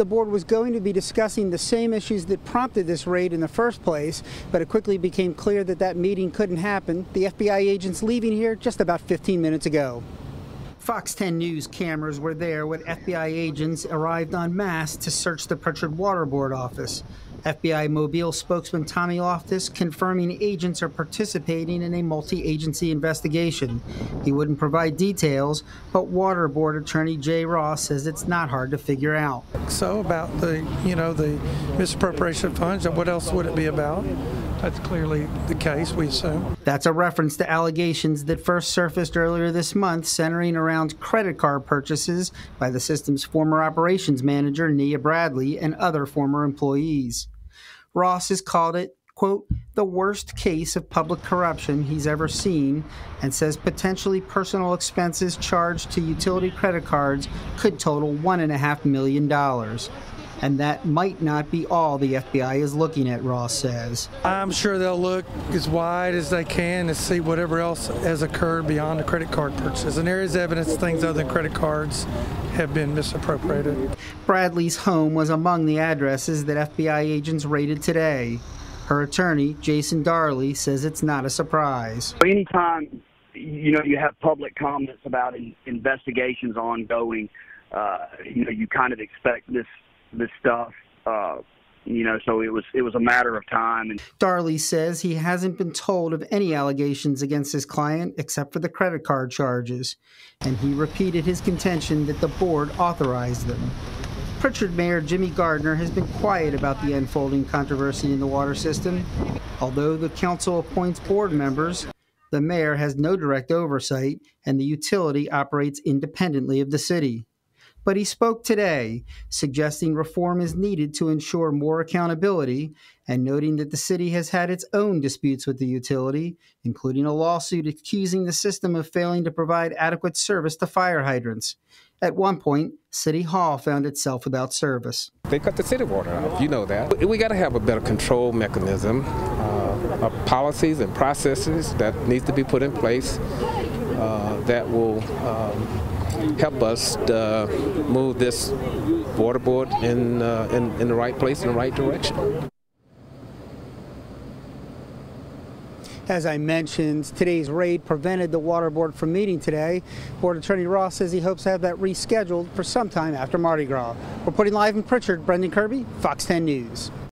the board was going to be discussing the same issues that prompted this raid in the first place, but it quickly became clear that that meeting couldn't happen. The FBI agents leaving here just about 15 minutes ago. Fox 10 News cameras were there when FBI agents arrived en masse to search the Prichard Water Board office. FBI Mobile spokesman Tommy Loftus confirming agents are participating in a multi-agency investigation. He wouldn't provide details, but Water Board attorney Jay Ross says it's not hard to figure out. So about the misappropriation of funds, and what else would it be about? That's clearly the case, we assume. That's a reference to allegations that first surfaced earlier this month centering around credit card purchases by the system's former operations manager, Nia Bradley, and other former employees. Ross has called it, quote, the worst case of public corruption he's ever seen, and says potentially personal expenses charged to utility credit cards could total $1.5 million. And that might not be all the FBI is looking at, Ross says. I'm sure they'll look as wide as they can to see whatever else has occurred beyond the credit card purchases. And there is evidence things other than credit cards have been misappropriated. Bradley's home was among the addresses that FBI agents raided today. Her attorney, Jason Darley, says it's not a surprise. Anytime you have public comments about investigations ongoing, you kind of expect this stuff, so it was a matter of time. Darley says he hasn't been told of any allegations against his client except for the credit card charges, and he repeated his contention that the board authorized them. Prichard Mayor Jimmy Gardner has been quiet about the unfolding controversy in the water system. Although the council appoints board members, the mayor has no direct oversight, and the utility operates independently of the city. But he spoke today, suggesting reform is needed to ensure more accountability and noting that the city has had its own disputes with the utility, including a lawsuit accusing the system of failing to provide adequate service to fire hydrants. At one point, City Hall found itself without service. They cut the city water out, you know that. We got to have a better control mechanism, of policies and processes that needs to be put in place that will help us move this water board in the right place, in the right direction. As I mentioned, today's raid prevented the water board from meeting today. Board Attorney Ross says he hopes to have that rescheduled for sometime after Mardi Gras. Reporting live in Prichard, Brendan Kirby, Fox 10 News.